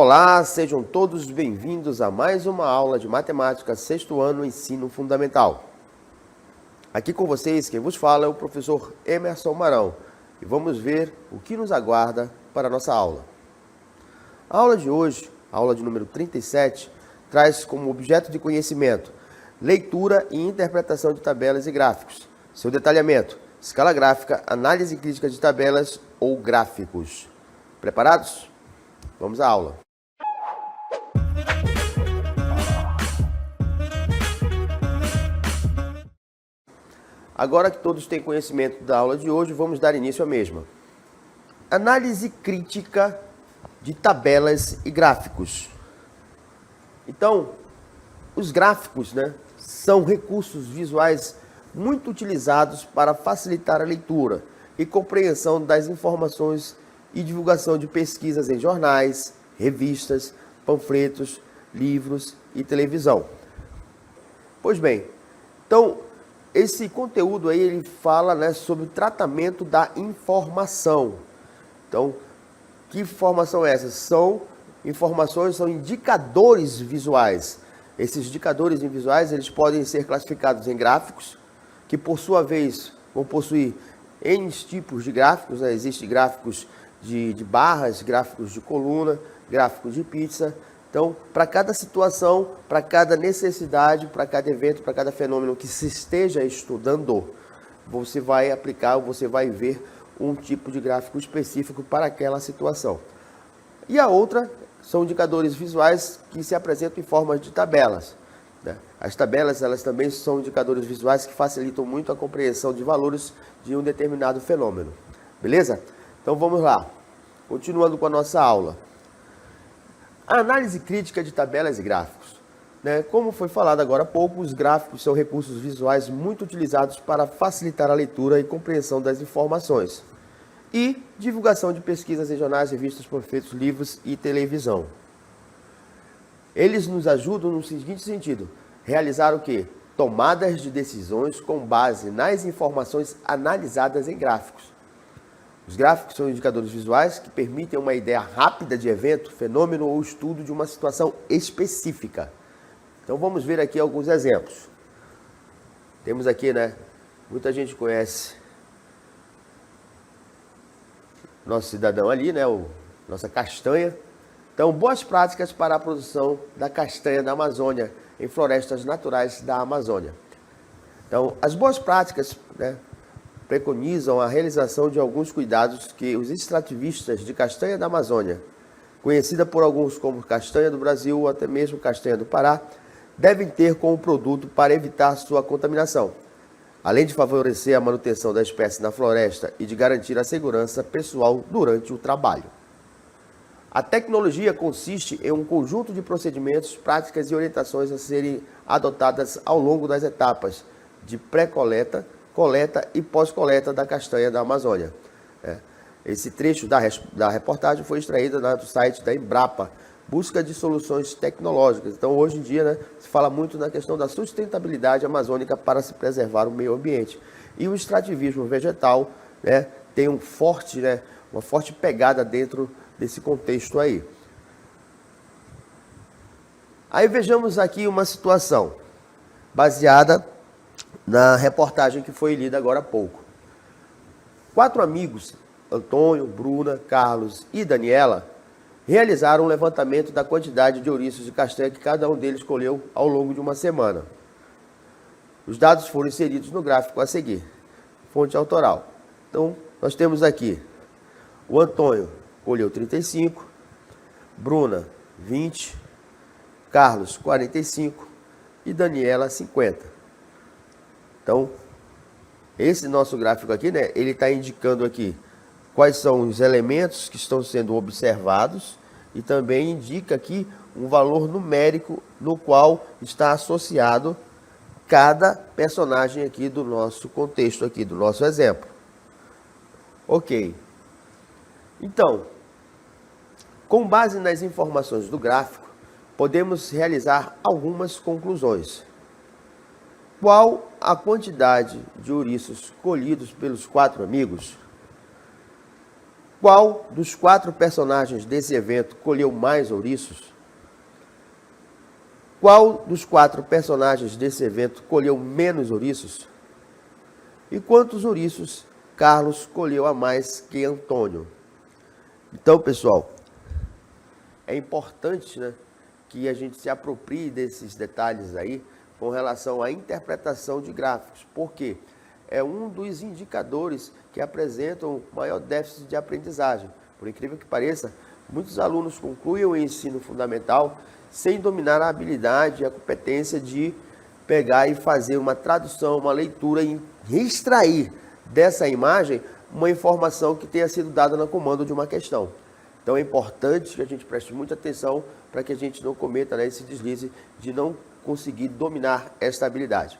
Olá, sejam todos bem-vindos a mais uma aula de matemática, sexto ano, ensino fundamental. Aqui com vocês, quem vos fala é o professor Emerson Marão e vamos ver o que nos aguarda para a nossa aula. A aula de hoje, a aula de número 37, traz como objeto de conhecimento leitura e interpretação de tabelas e gráficos. Seu detalhamento, escala gráfica, análise crítica de tabelas ou gráficos. Preparados? Vamos à aula. Agora que todos têm conhecimento da aula de hoje, vamos dar início à mesma. Análise crítica de tabelas e gráficos. Então, os gráficos, são recursos visuais muito utilizados para facilitar a leitura e compreensão das informações e divulgação de pesquisas em jornais, revistas, panfletos, livros e televisão. Pois bem, então esse conteúdo aí ele fala sobre o tratamento da informação. Então, que informação é essa? São informações, são indicadores visuais. Esses indicadores visuais eles podem ser classificados em gráficos, que por sua vez vão possuir N tipos de gráficos. Existem gráficos de barras, gráficos de coluna, gráficos de pizza. Então, para cada situação, para cada necessidade, para cada evento, para cada fenômeno que se esteja estudando, você vai aplicar, você vai ver um tipo de gráfico específico para aquela situação. E a outra são indicadores visuais que se apresentam em forma de tabelas. As tabelas, elas também são indicadores visuais que facilitam muito a compreensão de valores de um determinado fenômeno. Beleza? Então vamos lá, continuando com a nossa aula. A análise crítica de tabelas e gráficos. Como foi falado agora há pouco, os gráficos são recursos visuais muito utilizados para facilitar a leitura e compreensão das informações. E divulgação de pesquisas em jornais, revistas, panfletos, livros e televisão. Eles nos ajudam no seguinte sentido: realizar o quê? Tomadas de decisões com base nas informações analisadas em gráficos. Os gráficos são indicadores visuais que permitem uma ideia rápida de evento, fenômeno ou estudo de uma situação específica. Então vamos ver aqui alguns exemplos. Temos aqui, muita gente conhece nosso cidadão ali, nossa castanha. Então, boas práticas para a produção da castanha da Amazônia, em florestas naturais da Amazônia. Então, as boas práticas, preconizam a realização de alguns cuidados que os extrativistas de castanha da Amazônia, conhecida por alguns como castanha do Brasil ou até mesmo castanha do Pará, devem ter com o produto para evitar sua contaminação, além de favorecer a manutenção da espécie na floresta e de garantir a segurança pessoal durante o trabalho. A tecnologia consiste em um conjunto de procedimentos, práticas e orientações a serem adotadas ao longo das etapas de pré-coleta, coleta e pós-coleta da castanha da Amazônia. Esse trecho da reportagem foi extraído do site da Embrapa, busca de soluções tecnológicas. Então, hoje em dia, se fala muito na questão da sustentabilidade amazônica para se preservar o meio ambiente. E o extrativismo vegetal tem uma forte pegada dentro desse contexto aí. Aí vejamos aqui uma situação baseada na reportagem que foi lida agora há pouco. 4 amigos, Antônio, Bruna, Carlos e Daniela, realizaram um levantamento da quantidade de ouriços de castanha que cada um deles colheu ao longo de uma semana. Os dados foram inseridos no gráfico a seguir. Fonte autoral. Então, nós temos aqui o Antônio colheu 35, Bruna 20, Carlos 45 e Daniela 50. Então, esse nosso gráfico aqui, ele está indicando aqui quais são os elementos que estão sendo observados e também indica aqui um valor numérico no qual está associado cada personagem aqui do nosso contexto aqui, do nosso exemplo. Ok. Então, com base nas informações do gráfico, podemos realizar algumas conclusões. Qual a quantidade de ouriços colhidos pelos 4 amigos? Qual dos 4 personagens desse evento colheu mais ouriços? Qual dos 4 personagens desse evento colheu menos ouriços? E quantos ouriços Carlos colheu a mais que Antônio? Então, pessoal, é importante, né, que a gente se aproprie desses detalhes aí com relação à interpretação de gráficos. Por quê? É um dos indicadores que apresentam maior déficit de aprendizagem. Por incrível que pareça, muitos alunos concluem o ensino fundamental sem dominar a habilidade e a competência de pegar e fazer uma tradução, uma leitura e extrair dessa imagem uma informação que tenha sido dada no comando de uma questão. Então é importante que a gente preste muita atenção para que a gente não cometa, né, esse deslize de não conseguir dominar esta habilidade.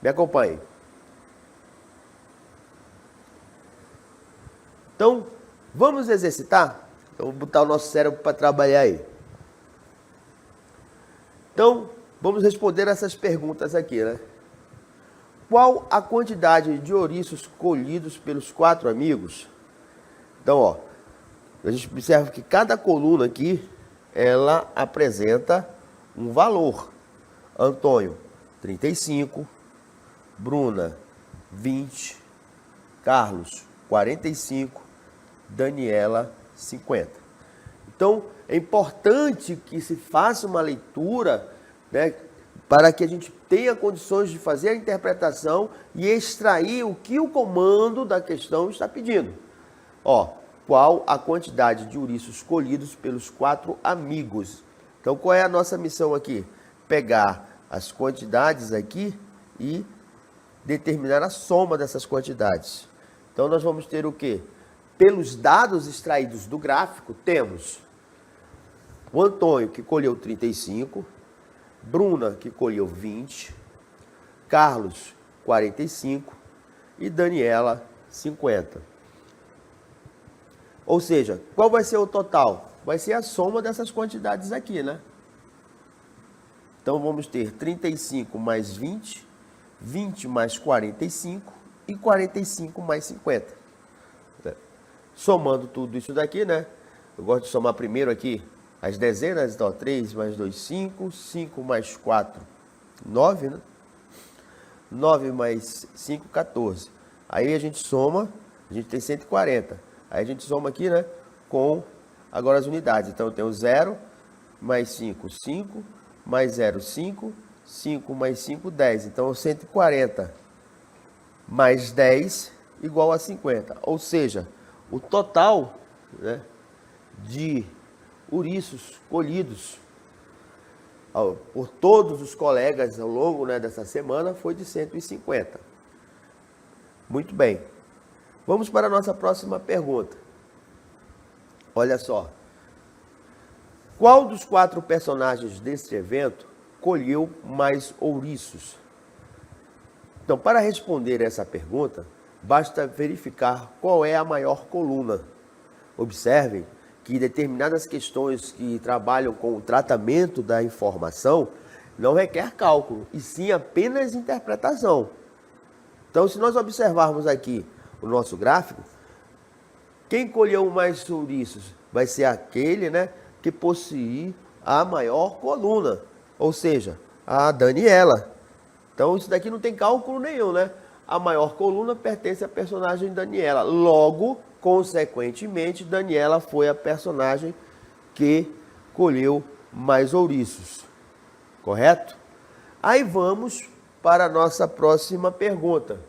Me acompanhe. Então, vamos exercitar? Então, vou botar o nosso cérebro para trabalhar aí. Então, vamos responder essas perguntas aqui, né? Qual a quantidade de ouriços colhidos pelos 4 amigos? Então, ó, a gente observa que cada coluna aqui, ela apresenta um valor. Antônio, 35. Bruna, 20. Carlos, 45. Daniela, 50. Então, é importante que se faça uma leitura, né, para que a gente tenha condições de fazer a interpretação e extrair o que o comando da questão está pedindo. Ó, qual a quantidade de ouriços colhidos pelos 4 amigos? Então, qual é a nossa missão aqui? Pegar as quantidades aqui e determinar a soma dessas quantidades. Então, nós vamos ter o quê? Pelos dados extraídos do gráfico, temos o Antônio, que colheu 35, Bruna, que colheu 20, Carlos, 45 e Daniela, 50. Ou seja, qual vai ser o total? Vai ser a soma dessas quantidades aqui, né? Então, vamos ter 35 mais 20, 20 mais 45 e 45 mais 50. Somando tudo isso daqui, né? Eu gosto de somar primeiro aqui as dezenas. Então, 3 mais 2, 5. 5 mais 4, 9, né? 9 mais 5, 14. Aí a gente soma, a gente tem 140. Aí a gente soma aqui, né? Com agora as unidades. Então, eu tenho 0 mais 5, 5. Mais 0, 5. 5 mais 5, 10. Então, 140 mais 10 igual a 50. Ou seja, o total, né, de ouriços colhidos por todos os colegas ao longo, né, dessa semana foi de 150. Muito bem. Vamos para a nossa próxima pergunta. Olha só. Qual dos 4 personagens deste evento colheu mais ouriços? Então, para responder essa pergunta, basta verificar qual é a maior coluna. Observem que determinadas questões que trabalham com o tratamento da informação não requer cálculo, e sim apenas interpretação. Então, se nós observarmos aqui o nosso gráfico, quem colheu mais ouriços vai ser aquele, né, que possui a maior coluna, ou seja, a Daniela. Então, isso daqui não tem cálculo nenhum, né? A maior coluna pertence à personagem Daniela. Logo, consequentemente, Daniela foi a personagem que colheu mais ouriços. Correto? Aí vamos para a nossa próxima pergunta.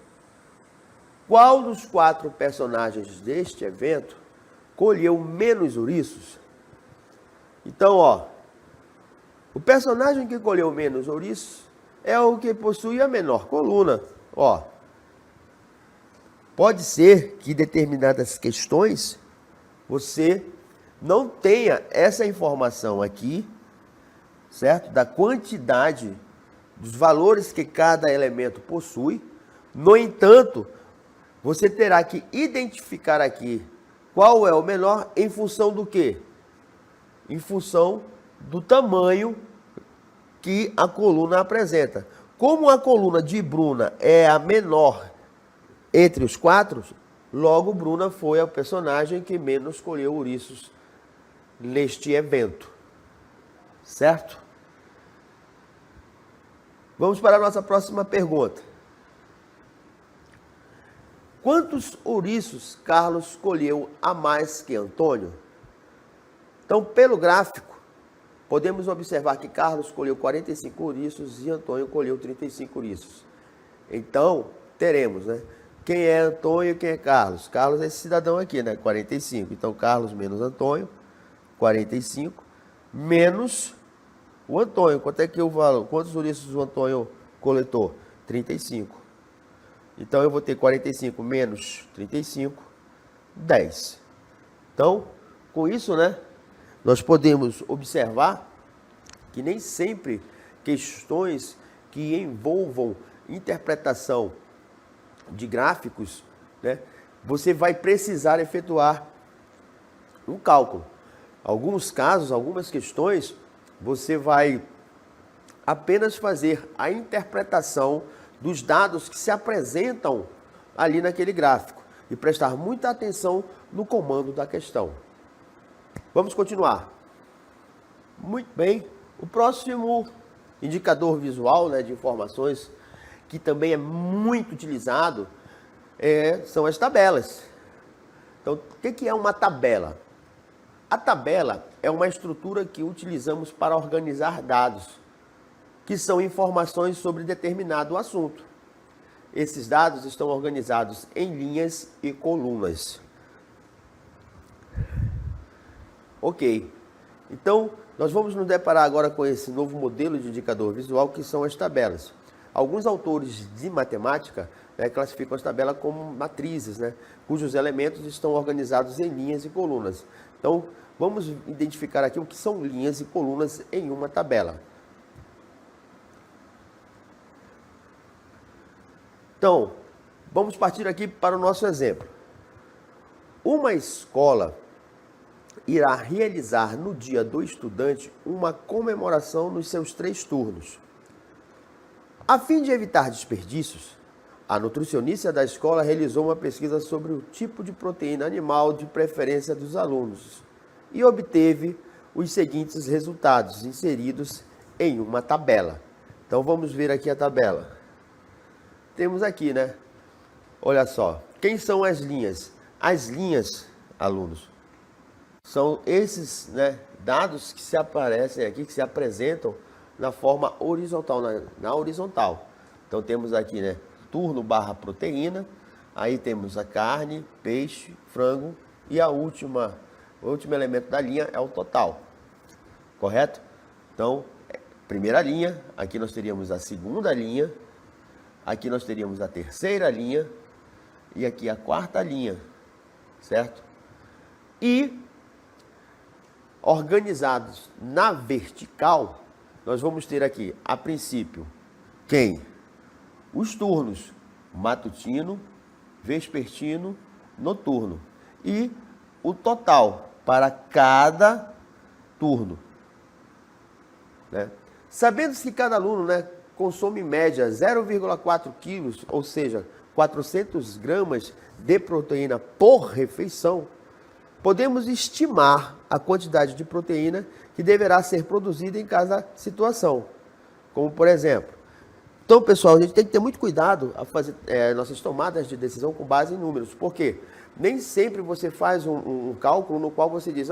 Qual dos 4 personagens deste evento colheu menos ouriços? Então, ó, o personagem que colheu menos ouriços é o que possui a menor coluna. Ó, pode ser que determinadas questões você não tenha essa informação aqui, certo? Da quantidade, dos valores que cada elemento possui. No entanto, você terá que identificar aqui qual é o menor em função do quê? Em função do tamanho que a coluna apresenta. Como a coluna de Bruna é a menor entre os 4, Logo, Bruna foi a personagem que menos colheu ouriços neste evento. Certo? Vamos para a nossa próxima pergunta. Quantos ouriços Carlos colheu a mais que Antônio? Então, pelo gráfico, podemos observar que Carlos colheu 45 ouriços e Antônio colheu 35 ouriços. Então, teremos, né? Quem é Antônio e quem é Carlos? Carlos é esse cidadão aqui, né? 45. Então, Carlos menos Antônio, 45, menos o Antônio. Quanto é que eu falo? Quantos ouriços o Antônio coletou? 35. Então, eu vou ter 45 menos 35, 10. Então, com isso, né? Nós podemos observar que nem sempre questões que envolvam interpretação de gráficos, né, você vai precisar efetuar um cálculo. Alguns casos, algumas questões, você vai apenas fazer a interpretação dos dados que se apresentam ali naquele gráfico e prestar muita atenção no comando da questão. Vamos continuar. Muito bem. O próximo indicador visual, né, de informações que também é muito utilizado são as tabelas. Então, o que é uma tabela? A tabela é uma estrutura que utilizamos para organizar dados, que são informações sobre determinado assunto. Esses dados estão organizados em linhas e colunas. Ok. Então, nós vamos nos deparar agora com esse novo modelo de indicador visual, que são as tabelas. Alguns autores de matemática classificam as tabelas como matrizes, né, cujos elementos estão organizados em linhas e colunas. Então, vamos identificar aqui o que são linhas e colunas em uma tabela. Então, vamos partir aqui para o nosso exemplo. Uma escola irá realizar no dia do estudante uma comemoração nos seus 3 turnos. A fim de evitar desperdícios, a nutricionista da escola realizou uma pesquisa sobre o tipo de proteína animal de preferência dos alunos e obteve os seguintes resultados inseridos em uma tabela. Então vamos ver aqui a tabela. Temos aqui, né? Olha só, quem são as linhas? As linhas, alunos, são esses, né, dados que se aparecem aqui, que se apresentam na forma horizontal, na horizontal. Então temos aqui, né, turno barra proteína, aí temos a carne, peixe, frango e o último elemento da linha é o total, correto? Então, primeira linha, aqui nós teríamos a segunda linha, aqui nós teríamos a terceira linha e aqui a quarta linha, certo? E organizados na vertical, nós vamos ter aqui, a princípio, quem? Os turnos matutino, vespertino, noturno. E o total para cada turno, né? Sabendo-se que cada aluno, né, consome em média 0,4 quilos, ou seja, 400 gramas de proteína por refeição, podemos estimar a quantidade de proteína que deverá ser produzida em cada situação. Como, por exemplo, então, pessoal, a gente tem que ter muito cuidado a fazer nossas tomadas de decisão com base em números. Por quê? Nem sempre você faz um cálculo no qual você diz,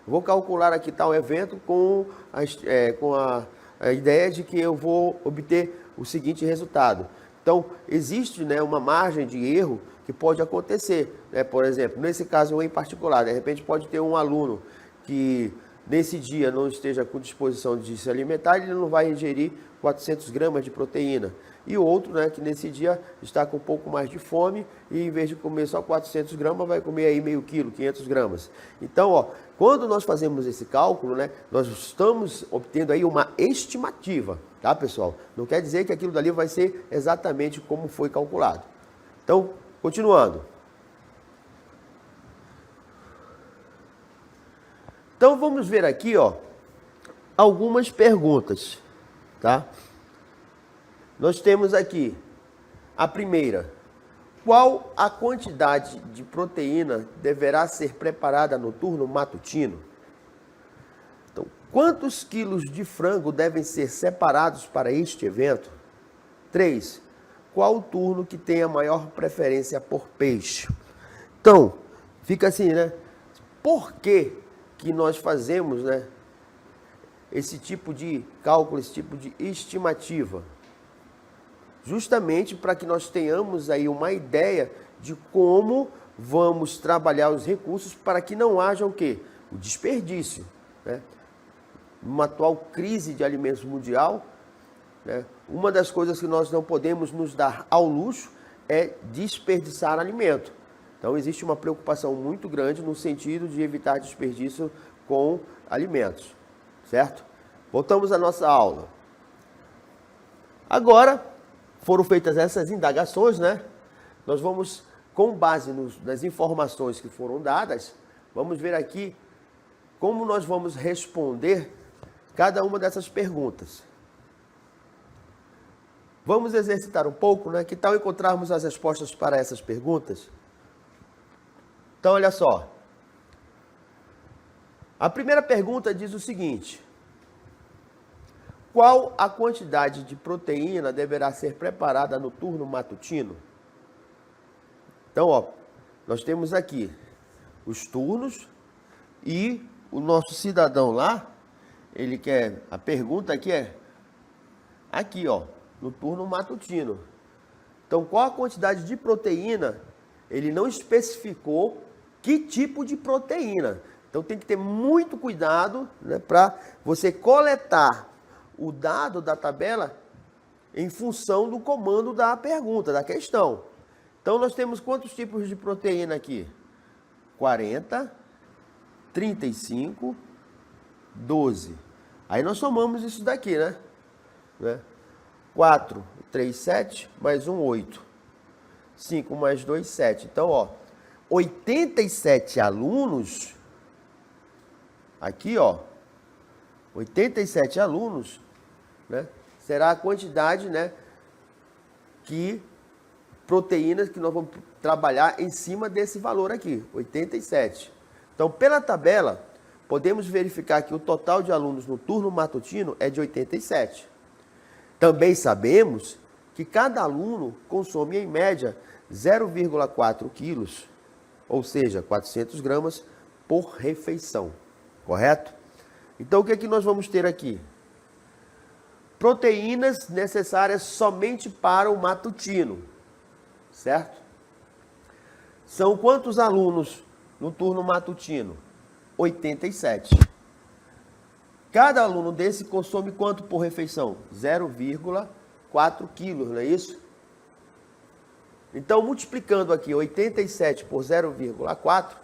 vou calcular aqui tal evento com a ideia de que eu vou obter o seguinte resultado. Então, existe, né, uma margem de erro que pode acontecer, né? Por exemplo, nesse caso em particular, de repente pode ter um aluno que nesse dia não esteja com disposição de se alimentar, ele não vai ingerir 400 gramas de proteína. E outro, né, que nesse dia está com um pouco mais de fome e em vez de comer só 400 gramas, vai comer aí meio quilo, 500 gramas. Então, quando nós fazemos esse cálculo, né, nós estamos obtendo aí uma estimativa, tá, pessoal? Não quer dizer que aquilo dali vai ser exatamente como foi calculado. Então, continuando. Então, vamos ver aqui, algumas perguntas, tá? Nós temos aqui a primeira. Qual a quantidade de proteína deverá ser preparada no turno matutino? Então, quantos quilos de frango devem ser separados para este evento? 3. Qual o turno que tem a maior preferência por peixe? Então, fica assim, né? Por que nós fazemos, né, esse tipo de cálculo, esse tipo de estimativa? Justamente para que nós tenhamos aí uma ideia de como vamos trabalhar os recursos para que não haja o quê? O desperdício, né? Numa atual crise de alimentos mundial, né, uma das coisas que nós não podemos nos dar ao luxo é desperdiçar alimento. Então existe uma preocupação muito grande no sentido de evitar desperdício com alimentos, certo? Voltamos à nossa aula. Agora, foram feitas essas indagações, né? Nós vamos, com base nas informações que foram dadas, vamos ver aqui como nós vamos responder cada uma dessas perguntas. Vamos exercitar um pouco, né? Que tal encontrarmos as respostas para essas perguntas? Então, olha só. A primeira pergunta diz o seguinte: qual a quantidade de proteína deverá ser preparada no turno matutino? Então, ó, nós temos aqui os turnos e o nosso cidadão lá, ele quer, a pergunta aqui é, aqui, ó, no turno matutino. Então, qual a quantidade de proteína? Ele não especificou que tipo de proteína. Então, tem que ter muito cuidado, né, para você coletar o dado da tabela em função do comando da pergunta, da questão. Então, nós temos quantos tipos de proteína aqui? 40, 35, 12. Aí nós somamos isso daqui, né? 4, 3, 7, mais 1, 8. 5 mais 2, 7. Então, ó, 87 alunos, aqui, ó, 87 alunos, né, será a quantidade, né, proteínas que nós vamos trabalhar em cima desse valor aqui, 87. Então, pela tabela, podemos verificar que o total de alunos no turno matutino é de 87. Também sabemos que cada aluno consome, em média, 0,4 quilos, ou seja, 400 gramas por refeição, correto? Então, o que é que nós vamos ter aqui? Proteínas necessárias somente para o matutino, certo? São quantos alunos no turno matutino? 87. Cada aluno desse consome quanto por refeição? 0,4 quilos, não é isso? Então, multiplicando aqui 87 por 0,4,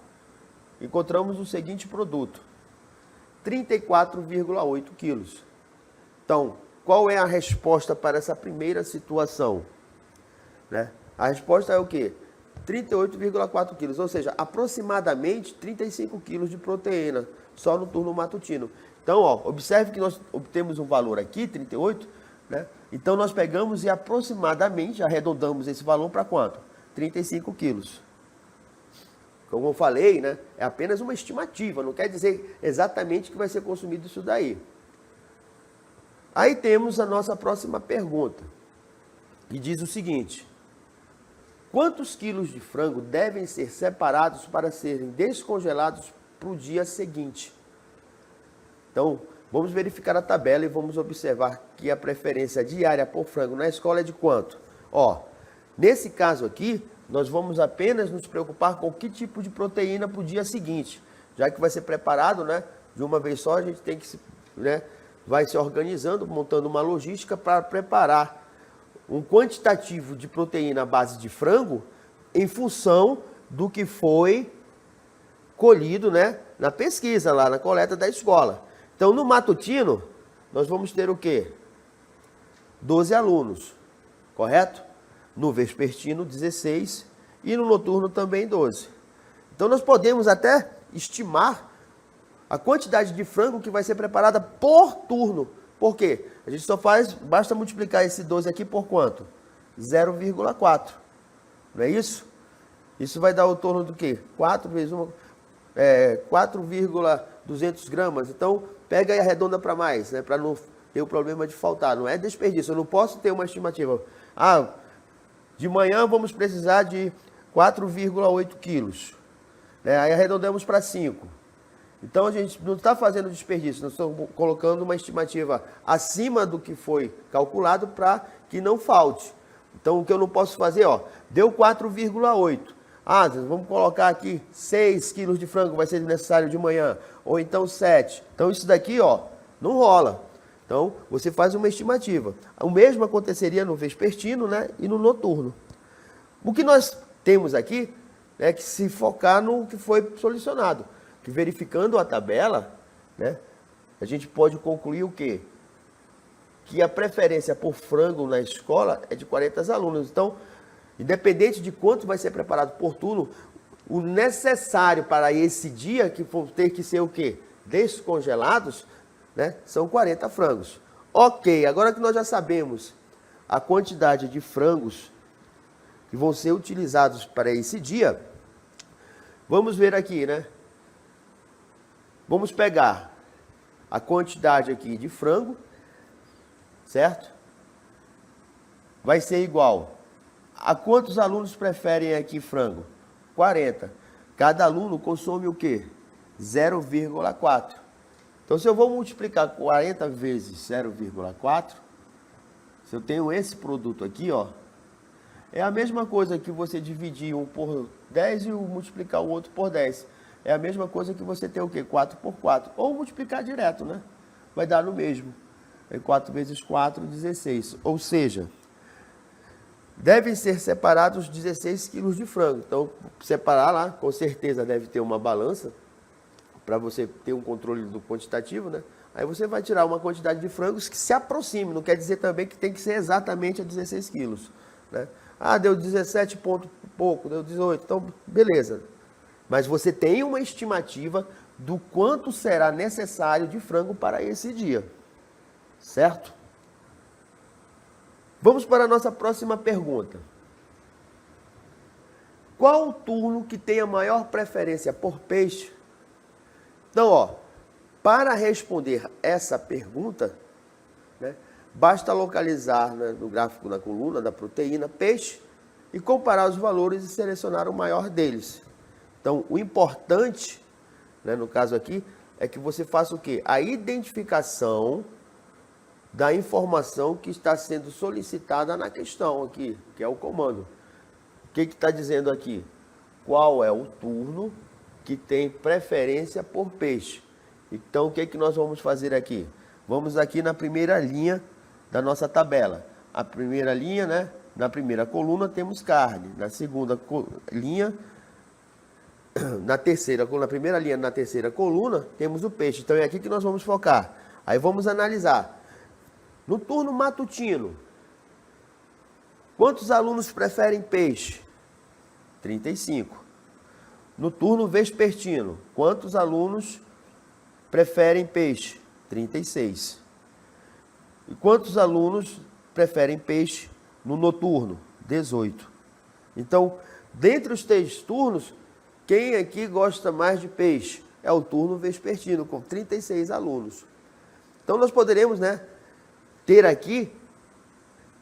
encontramos o seguinte produto: 34,8 quilos. Então, qual é a resposta para essa primeira situação? Né? A resposta é o quê? 38,4 quilos, ou seja, aproximadamente 35 quilos de proteína, só no turno matutino. Então, ó, observe que nós obtemos um valor aqui, 38, né? Então, nós pegamos e aproximadamente arredondamos esse valor para quanto? 35 quilos. Como eu falei, né, é apenas uma estimativa, não quer dizer exatamente que vai ser consumido isso daí. Aí temos a nossa próxima pergunta, que diz o seguinte: quantos quilos de frango devem ser separados para serem descongelados para o dia seguinte? Então, vamos verificar a tabela e vamos observar que a preferência diária por frango na escola é de quanto? Ó, nesse caso aqui, nós vamos apenas nos preocupar com que tipo de proteína para o dia seguinte. Já que vai ser preparado, né, de uma vez só, a gente tem que, né, vai se organizando, montando uma logística para preparar um quantitativo de proteína à base de frango em função do que foi colhido, né, na pesquisa, lá na coleta da escola. Então, no matutino, nós vamos ter o quê? 12 alunos, correto? No vespertino, 16 e no noturno também 12. Então, nós podemos até estimar a quantidade de frango que vai ser preparada por turno. Por quê? A gente só faz, basta multiplicar esse 12 aqui por quanto? 0,4. não é isso? Isso vai dar o torno do quê? 4 vezes 1, 4,200 gramas. Então, pega e arredonda para mais, né? Para não ter o problema de faltar. Não é desperdício. Eu não posso ter uma estimativa. Ah, de manhã vamos precisar de 4,8 quilos. Né? Aí arredondamos para 5. Então, a gente não está fazendo desperdício. Nós estamos colocando uma estimativa acima do que foi calculado para que não falte. Então, o que eu não posso fazer, ó, deu 4,8. Ah, vamos colocar aqui 6 quilos de frango, vai ser necessário de manhã. Ou então 7. Então, isso daqui, ó, não rola. Então, você faz uma estimativa. O mesmo aconteceria no vespertino, né, e no noturno. O que nós temos aqui é que se focar no que foi solucionado. Que verificando a tabela, né, a gente pode concluir o quê? Que a preferência por frango na escola é de 40 alunos. Então, independente de quanto vai ser preparado por turno, o necessário para esse dia, que vão ter que ser o quê? Descongelados, né? São 40 frangos. Ok, agora que nós já sabemos a quantidade de frangos que vão ser utilizados para esse dia, vamos ver aqui, né? Vamos pegar a quantidade aqui de frango, certo? Vai ser igual a quantos alunos preferem aqui frango? 40. Cada aluno consome o quê? 0,4. Então, se eu vou multiplicar 40 vezes 0,4, se eu tenho esse produto aqui, ó, é a mesma coisa que você dividir um por 10 e multiplicar o outro por 10. É a mesma coisa que você ter o quê? 4 por 4. Ou multiplicar direto, né? Vai dar no mesmo. 4 vezes 4, 16. Ou seja, devem ser separados 16 quilos de frango. Então, separar lá, com certeza deve ter uma balança, para você ter um controle do quantitativo, né? Aí você vai tirar uma quantidade de frangos que se aproxime. Não quer dizer também que tem que ser exatamente a 16 quilos, né? Ah, deu 17 ponto pouco, deu 18. Então, beleza. Mas você tem uma estimativa do quanto será necessário de frango para esse dia. Certo? Vamos para a nossa próxima pergunta. Qual o turno que tem a maior preferência por peixe? Então, ó, para responder essa pergunta, né, basta localizar, né, no gráfico na coluna da proteína peixe e comparar os valores e selecionar o maior deles. Então, o importante, né, no caso aqui, é que você faça o quê? A identificação da informação que está sendo solicitada na questão aqui, que é o comando. O que está dizendo aqui? Qual é o turno que tem preferência por peixe? Então, o que nós vamos fazer aqui? Vamos aqui na primeira linha da nossa tabela. A primeira linha, né? Na primeira coluna temos carne. Na segunda linha, na primeira linha, na terceira coluna, temos o peixe. Então, é aqui que nós vamos focar. Aí vamos analisar. No turno matutino, quantos alunos preferem peixe? 35. No turno vespertino, quantos alunos preferem peixe? 36. E quantos alunos preferem peixe no noturno? 18. Então, dentre os 3 turnos, quem aqui gosta mais de peixe? É o turno vespertino, com 36 alunos. Então, nós poderemos, né, ter aqui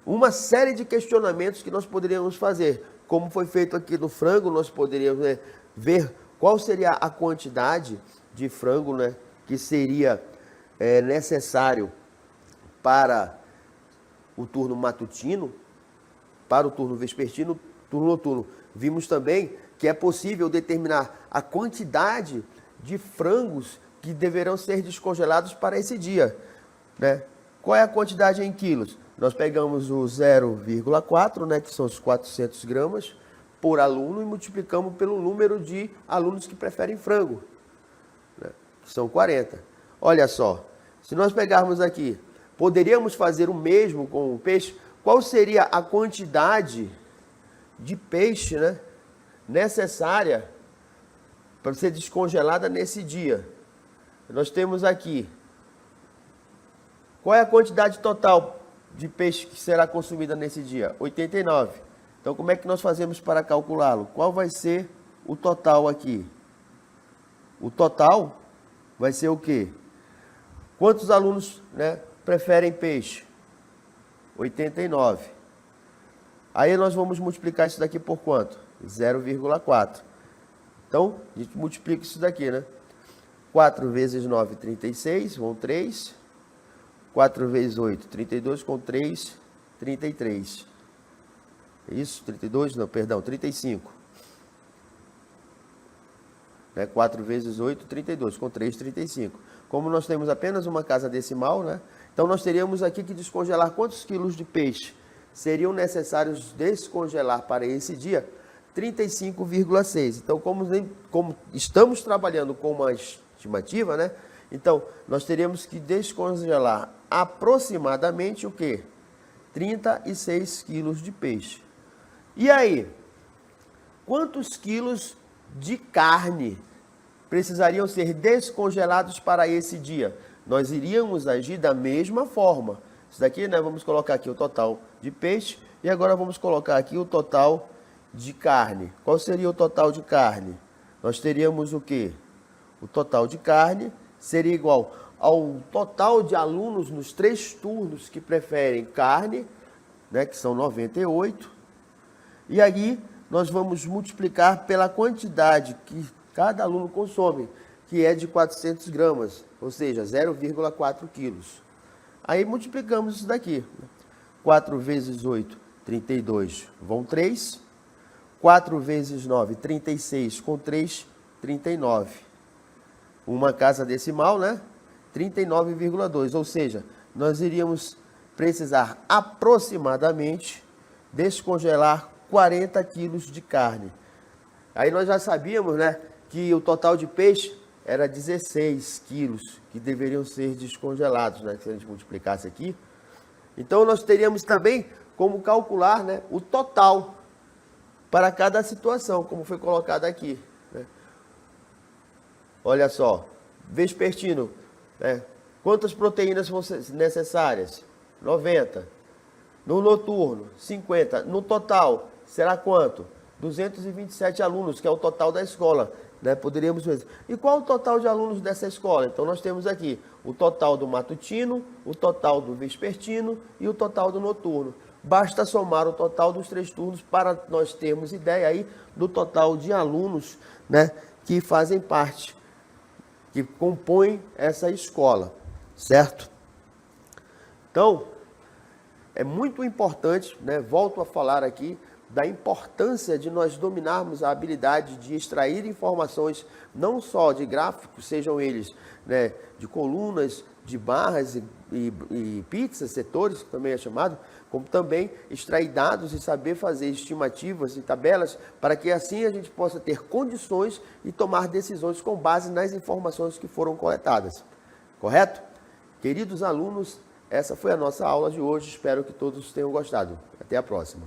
uma série de questionamentos que nós poderíamos fazer. Como foi feito aqui no frango, nós poderíamos, né, ver qual seria a quantidade de frango, né, que seria necessário para o turno matutino, para o turno vespertino, turno noturno. Vimos também que é possível determinar a quantidade de frangos que deverão ser descongelados para esse dia, né? Qual é a quantidade em quilos? Nós pegamos o 0,4, né, que são os 400 gramas por aluno, e multiplicamos pelo número de alunos que preferem frango, né, que são 40. Olha só, se nós pegarmos aqui, poderíamos fazer o mesmo com o peixe. Qual seria a quantidade de peixe, né, necessária para ser descongelada nesse dia? Nós temos aqui, qual é a quantidade total de peixe que será consumida nesse dia? 89. Então, como é que nós fazemos para calculá-lo? Qual vai ser o total aqui? O total vai ser o quê? Quantos alunos, né, preferem peixe? 89. Aí nós vamos multiplicar isso daqui por quanto? 0,4. Então, a gente multiplica isso daqui, né? 4 vezes 9, 36, vão 3. 4 vezes 8, 32, com 3, 33. Isso, 32? Não, perdão, 35. 4 vezes 8, 32, com 3, 35. Como nós temos apenas uma casa decimal, né? Então nós teríamos aqui que descongelar quantos quilos de peixe seriam necessários descongelar para esse dia? 35,6. Então, como estamos trabalhando com uma estimativa, né? Então, nós teríamos que descongelar aproximadamente o quê? 36 quilos de peixe. E aí, quantos quilos de carne precisariam ser descongelados para esse dia? Nós iríamos agir da mesma forma. Isso daqui, né, vamos colocar aqui o total de peixe e agora vamos colocar aqui o total de carne. Qual seria o total de carne? Nós teríamos o quê? O total de carne seria igual ao total de alunos nos 3 turnos que preferem carne, né, que são 98. E aí nós vamos multiplicar pela quantidade que cada aluno consome, que é de 400 gramas, ou seja, 0,4 quilos. Aí multiplicamos isso daqui. 4 vezes 8, 32, vão 3. 4 vezes 9, 36, com 3, 39. Uma casa decimal, né? 39,2, ou seja, nós iríamos precisar aproximadamente descongelar 40 quilos de carne. Aí nós já sabíamos, né, que o total de peixe era 16 quilos que deveriam ser descongelados, né, se a gente multiplicasse aqui. Então nós teríamos também como calcular, né, o total para cada situação, como foi colocado aqui, né? Olha só, vespertino, né? Quantas proteínas vão ser necessárias? 90. No noturno, 50. No total, será quanto? 227 alunos, que é o total da escola, né? Poderíamos ver. E qual o total de alunos dessa escola? Então, nós temos aqui o total do matutino, o total do vespertino e o total do noturno. Basta somar o total dos 3 turnos para nós termos ideia aí do total de alunos, né, que fazem parte, que compõem essa escola, certo? Então, é muito importante, né, volto a falar aqui, da importância de nós dominarmos a habilidade de extrair informações, não só de gráficos, sejam eles, né, de colunas, de barras e pizzas, setores, que também é chamado, como também extrair dados e saber fazer estimativas e tabelas, para que assim a gente possa ter condições e tomar decisões com base nas informações que foram coletadas. Correto? Queridos alunos, essa foi a nossa aula de hoje. Espero que todos tenham gostado. Até a próxima.